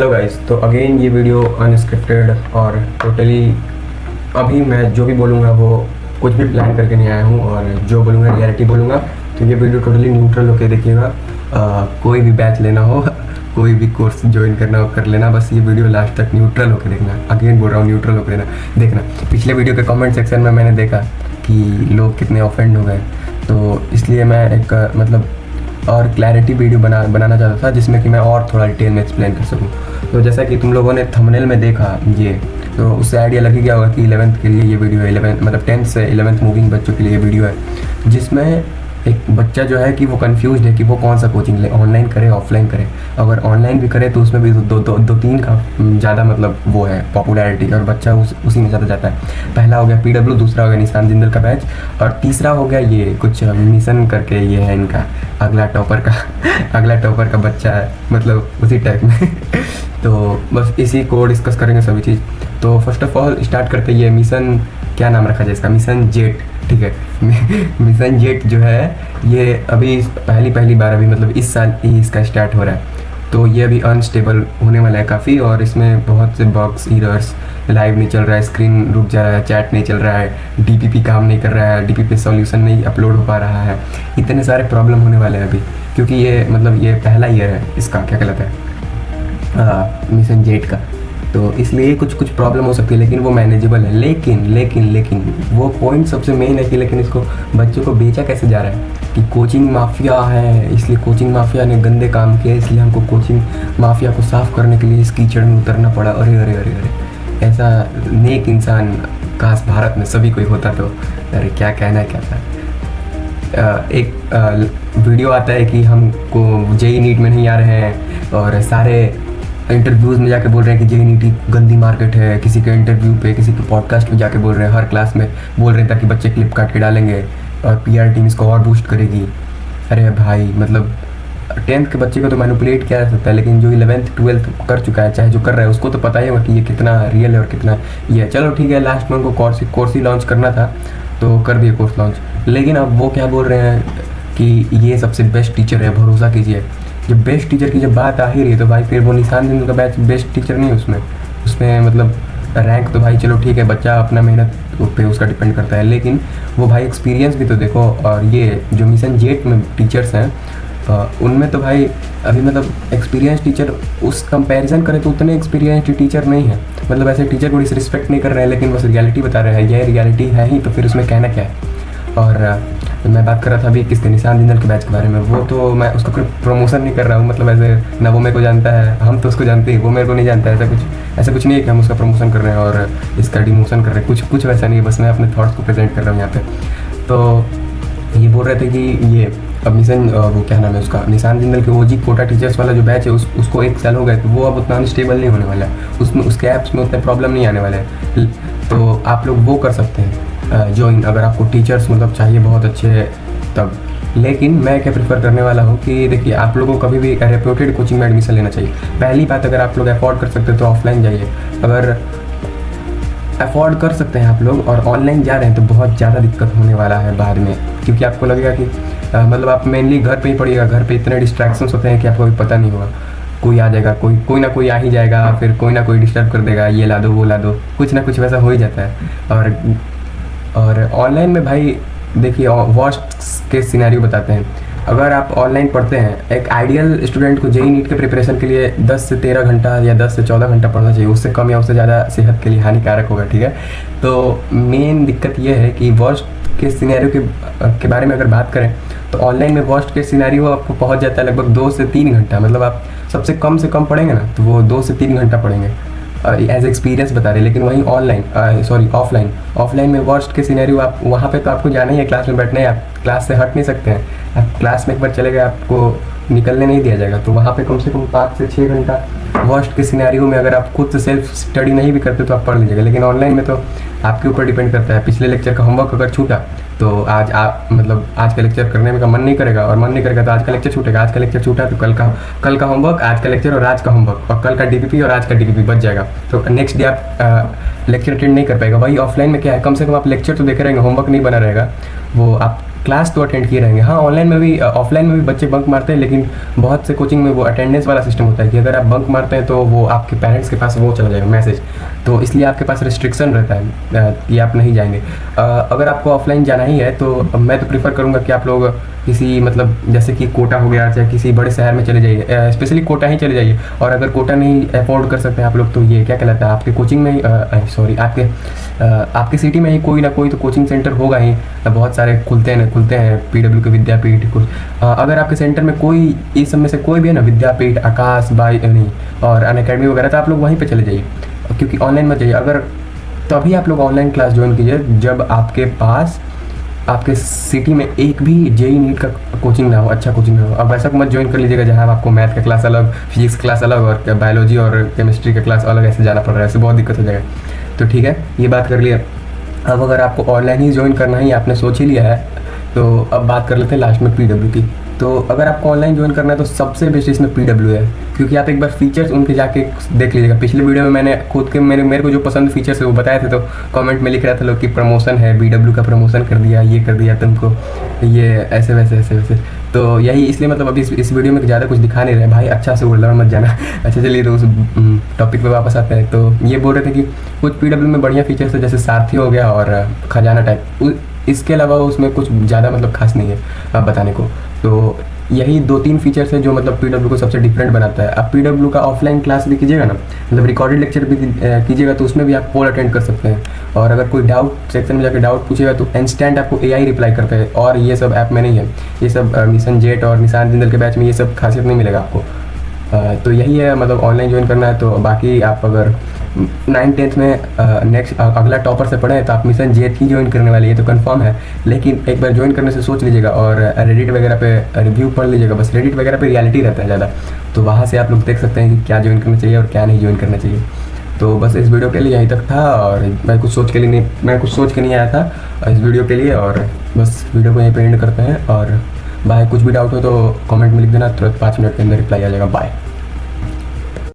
Hello guys, तो again ये video unscripted और टोटली अभी मैं जो भी बोलूँगा वो कुछ भी प्लान करके नहीं आया हूँ और जो बोलूँगा रियलिटी बोलूँगा। तो ये वीडियो टोटली न्यूट्रल होके देखिएगा। कोई भी बैच लेना हो कोई भी कोर्स ज्वाइन करना हो कर लेना, बस ये वीडियो लास्ट तक न्यूट्रल होके देखना। अगेन बोल रहा हूँ न्यूट्रल होकर देखना। पिछले वीडियो के कमेंट सेक्शन में मैंने देखा कि लोग कितने ऑफेंड हो गए, तो इसलिए मैं एक और क्लैरिटी वीडियो बनाना चाहता था जिसमें कि मैं और थोड़ा डिटेल में एक्सप्लेन कर सकूं। तो जैसा कि तुम लोगों ने थंबनेल में देखा ये, तो उससे आइडिया लग ही गया होगा कि 11th के लिए ये वीडियो है। 11th मतलब 10th से 11th मूविंग बच्चों के लिए ये वीडियो है, जिसमें एक बच्चा जो है कि वो कंफ्यूज है कि वो कौन सा कोचिंग ले, ऑनलाइन करे ऑफलाइन करे। अगर ऑनलाइन भी करे तो उसमें भी दो तीन का ज़्यादा मतलब वो है पॉपुलैरिटी, और बच्चा उसी में ज़्यादा जाता है। पहला हो गया PW, दूसरा हो गया निशान जिंदल का बैच, और तीसरा हो गया ये कुछ मिशन करके ये है इनका अगला टॉपर का बच्चा है, मतलब उसी टाइप में तो बस इसी को डिस्कस करेंगे सभी चीज़। तो फर्स्ट ऑफ ऑल स्टार्ट करते ये मिशन, क्या नाम रखा जाए इसका, मिशन जेट, ठीक है मिशन जेट जो है ये अभी पहली बार अभी मतलब इस साल ही इसका स्टार्ट हो रहा है। तो ये अभी अनस्टेबल होने वाला है काफ़ी, और इसमें बहुत से बग्स, एरर्स, लाइव नहीं चल रहा है, स्क्रीन रुक जा रहा है, चैट नहीं चल रहा है, DPP काम नहीं कर रहा है, DPP सॉल्यूशन नहीं अपलोड हो पा रहा है। इतने सारे प्रॉब्लम होने वाले हैं अभी, क्योंकि ये मतलब ये पहला ईयर है इसका, क्या कहलाता है, मिशन जेट का। तो इसलिए कुछ प्रॉब्लम हो सकती है, लेकिन वो मैनेजेबल है। लेकिन वो पॉइंट सबसे मेन है कि लेकिन इसको बच्चों को बेचा कैसे जा रहा है कि कोचिंग माफिया है, इसलिए कोचिंग माफिया ने गंदे काम किए, इसलिए हमको कोचिंग माफिया को साफ करने के लिए इस कीचड़ में उतरना पड़ा। अरे ऐसा नेक इंसान काश भारत में सभी कोई होता तो अरे क्या कहना है क्या था। एक वीडियो आता है कि हमको JEE नीट में नहीं आ रहे हैं, और सारे इंटरव्यूज़ में जाके बोल रहे हैं कि JEE नीट गंदी मार्केट है। किसी के इंटरव्यू पे, किसी के पॉडकास्ट पे जाके बोल रहे हैं, हर क्लास में बोल रहे हैं ताकि बच्चे क्लिप काट के डालेंगे और PR टीम इसको और बूस्ट करेगी। अरे भाई मतलब 10th के बच्चे को तो मैनिपुलेट किया जा सकता है, लेकिन जो 11th 12th कर चुका है, चाहे जो कर रहा है, उसको तो पता ही होगा कि ये कितना रियल है और कितना ये है। चलो ठीक है, लास्ट में उनको कोर्स ही लॉन्च करना था तो कर दिए कोर्स लॉन्च, लेकिन अब वो क्या बोल रहे हैं कि ये सबसे बेस्ट टीचर है, भरोसा कीजिए। जब बेस्ट टीचर की जब बात आ ही रही है तो भाई फिर वो निशान जिंदल का बैच बेस्ट टीचर नहीं है उसमें मतलब रैंक तो भाई चलो ठीक है, बच्चा अपना मेहनत पे उसका डिपेंड करता है, लेकिन वो भाई एक्सपीरियंस भी तो देखो। और ये जो मिशन जेट में टीचर्स हैं उनमें तो भाई अभी मतलब एक्सपीरियंस टीचर उस कंपैरिजन करें तो उतने एक्सपीरियंस टीचर नहीं है। मतलब ऐसे टीचर को डिसरिस्पेक्ट नहीं कर रहे हैं, लेकिन बस रियलिटी बता रहे हैं। यह रियलिटी है ही, तो फिर उसमें कहना क्या है। और मैं बात कर रहा था अभी किसके, निशान जिंदल के बैच के बारे में। वो तो मैं उसका कोई प्रमोशन नहीं कर रहा हूँ, मतलब ऐसे ना वो मेरे को जानता है, हम तो उसको जानते हैं, वो मेरे को नहीं जानता है। ऐसा कुछ नहीं है कि हम उसका प्रमोशन कर रहे हैं और इसका डिमोशन कर रहे हैं, कुछ वैसा नहीं है। बस मैं अपने थॉट्स को प्रेजेंट कर रहा हूँ यहाँ पे। तो ये बोल रहे थे कि ये अब मिशन वो क्या नाम है उसका, निशान जिंदल के OG कोटा टीचर्स वाला जो बैच है उसको 1 साल हो गए, तो वो अब उतना अनस्टेबल नहीं होने वाला है, उसमें उसके ऐप्स में उतने प्रॉब्लम नहीं आने वाले हैं। तो आप लोग वो कर सकते हैं ज्वाइन, अगर आपको टीचर्स मतलब चाहिए बहुत अच्छे तब। लेकिन मैं क्या प्रेफर करने वाला हूँ कि देखिए, आप लोगों को कभी भी रेप्यूटेड कोचिंग में एडमिशन लेना चाहिए। पहली बात, अगर आप लोग अफोर्ड कर सकते हैं तो ऑफलाइन जाइए। अगर अफोर्ड कर सकते हैं आप लोग और ऑनलाइन जा रहे हैं तो बहुत ज़्यादा दिक्कत होने वाला है बाद में, क्योंकि आपको लगेगा कि मतलब आप मेनली घर पे ही पढ़िएगा। घर पे इतने डिस्ट्रैक्शंस होते हैं कि आपको भी पता नहीं होगा, कोई आ जाएगा, कोई ना कोई आ ही जाएगा, फिर कोई ना कोई डिस्टर्ब कर देगा, ये ला दो वो ला दो, कुछ ना कुछ वैसा हो ही जाता है। और ऑनलाइन में भाई देखिए, वर्स्ट केस सिनेरियो बताते हैं। अगर आप ऑनलाइन पढ़ते हैं, एक आइडियल स्टूडेंट को JEE नीट के प्रिपरेशन के लिए 10 से 13 घंटा या 10 से 14 घंटा पढ़ना चाहिए, उससे कम या उससे ज़्यादा सेहत के लिए हानिकारक होगा, ठीक है। तो मेन दिक्कत ये है कि वर्स्ट केस सिनेरियो के बारे में अगर बात करें तो ऑनलाइन में वर्स्ट केस सिनेरियो आपको पहुंच जाता है लगभग 2 से 3 घंटा। मतलब आप सबसे कम से कम पढ़ेंगे ना तो वो 2 से 3 घंटा पढ़ेंगे, एज एक्सपीरियंस बता रहे। लेकिन वहीं ऑफलाइन में वर्स्ट के सिनेरियो, आप वहाँ पे तो आपको जाना ही है, क्लास में बैठना है, आप क्लास से हट नहीं सकते हैं। आप क्लास में एक बार चले गए, आपको निकलने नहीं दिया जाएगा। तो वहाँ पे कम से कम 5 से 6 घंटा वर्स्ट के सिनेरियो में अगर आप खुद से सेल्फ स्टडी नहीं भी करते तो आप पढ़ लीजिएगा। लेकिन ऑनलाइन में तो आपके ऊपर डिपेंड करता है। पिछले लेक्चर का होमवर्क अगर छूटा तो आज आप मतलब आज का लेक्चर करने में का मन नहीं करेगा, और मन नहीं करेगा तो आज का लेक्चर छूटेगा। आज का लेक्चर छूटा तो कल का होमवर्क, आज का लेक्चर और आज का होमवर्क, और कल का DPP और आज का DPP बच जाएगा। तो नेक्स्ट डे आप लेक्चर अटेंड नहीं कर पाएगा। वही ऑफलाइन में क्या है, कम से कम आप लेक्चर तो देखे रहेंगे, होमवर्क नहीं बना रहेगा, वो आप क्लास तो अटेंड किए रहेंगे। हाँ, ऑनलाइन में भी ऑफलाइन में भी बच्चे बंक मारते हैं, लेकिन बहुत से कोचिंग में वो अटेंडेंस वाला सिस्टम होता है कि अगर आप बंक मारते हैं तो वो आपके पेरेंट्स के पास वो चला जाएगा मैसेज, तो इसलिए आपके पास रिस्ट्रिक्शन रहता है कि आप नहीं जाएंगे। अगर आपको ऑफलाइन जाना ही है तो मैं तो प्रीफर करूँगा कि आप लोग किसी मतलब जैसे कि कोटा हो गया, चाहे किसी बड़े शहर में चले जाइए, स्पेशली कोटा ही चले जाइए। और अगर कोटा नहीं अफोर्ड कर सकते हैं आप लोग, तो ये क्या कहलाता है, आपके कोचिंग में ही सॉरी आपके सिटी में ही कोई ना कोई तो कोचिंग सेंटर होगा ही, बहुत सारे खुलते हैं पीडब्ल्यू के विद्यापीठ कुछ। अगर आपके सेंटर में कोई इस सब में से कोई भी है ना, विद्यापीठ, आकाश बाई नहीं और अनअकैडमी वगैरह, तो आप लोग वहीं पे चले जाइए, क्योंकि ऑनलाइन मत जाइए। अगर तभी आप लोग ऑनलाइन क्लास ज्वाइन कीजिए जब आपके पास आपके सिटी में एक भी जेई नीट का कोचिंग ना हो, अच्छा कोचिंग ना हो। अब ऐसा मत ज्वाइन कर लीजिएगा जहाँ आपको मैथ का क्लास अलग, फिजिक्स क्लास अलग और बायोलॉजी और केमिस्ट्री का क्लास अलग ऐसे जाना पड़ रहा है, ऐसे बहुत दिक्कत हो जाएगा। तो ठीक है, ये बात कर लिया। अब अगर आपको ऑनलाइन ही ज्वाइन करना ही आपने सोच ही लिया है, तो अब बात कर लेते हैं लास्ट में पीडब्ल्यू की। तो अगर आपको ऑनलाइन ज्वाइन करना है तो सबसे बेस्ट इसमें पीडब्ल्यू है, क्योंकि आप एक बार फीचर्स उनके जाके देख लीजिएगा। पिछले वीडियो में मैंने खुद के मेरे को जो पसंद फीचर्स है वो बताए थे, तो कमेंट में लिख रहा था लोग कि प्रमोशन है, पीडब्ल्यू का प्रमोशन कर दिया, ये कर दिया तुमको, ये ऐसे वैसे। तो यही इसलिए मतलब अभी इस वीडियो में ज़्यादा कुछ दिखा नहीं रहे भाई, अच्छा से उड़ना मत जाना। अच्छा चलिए, तो उस टॉपिक पे वापस आते हैं। तो ये बोल रहे थे कि कुछ पीडब्ल्यू में बढ़िया फीचर्स है, जैसे सारथी हो गया और खजाना टाइप, इसके अलावा उसमें कुछ ज़्यादा मतलब खास नहीं है बताने को। तो यही 2-3 फीचर्स है जो मतलब पीडब्ल्यू को सबसे डिफरेंट बनाता है। अब पीडब्ल्यू का ऑफलाइन क्लास भी कीजिएगा ना, मतलब रिकॉर्डेड लेक्चर भी कीजिएगा, तो उसमें भी आप पोल अटेंड कर सकते हैं। और अगर कोई डाउट सेक्शन में जाकर डाउट पूछेगा तो इंस्टेंट आपको एआई रिप्लाई करता है, और ये सब ऐप में नहीं है। ये सब मिशन जेट और निशान जिंदल के बैच में ये सब खासियत नहीं मिलेगा आपको। तो यही है, मतलब ऑनलाइन ज्वाइन करना है। तो बाकी आप अगर 9th-10th में नेक्स्ट अगला टॉपर से पढ़े तो आप मिशन जेट ही ज्वाइन करने वाली है, तो कंफर्म है। लेकिन एक बार ज्वाइन करने से सोच लीजिएगा और रेडिट वगैरह पे रिव्यू पढ़ लीजिएगा। बस रेडिट वगैरह पे रियलिटी रहता है ज़्यादा, तो वहाँ से आप लोग देख सकते हैं कि क्या ज्वाइन करना चाहिए और क्या नहीं ज्वाइन करना चाहिए। तो बस इस वीडियो के लिए यहीं तक था, और मैं कुछ सोच के नहीं आया था इस वीडियो के लिए। और बस वीडियो को यहीं पे एंड करते हैं। और बाय, कुछ भी डाउट हो तो कमेंट में लिख देना, तुरंत 5 मिनट के अंदर रिप्लाई आ जाएगा। बाय।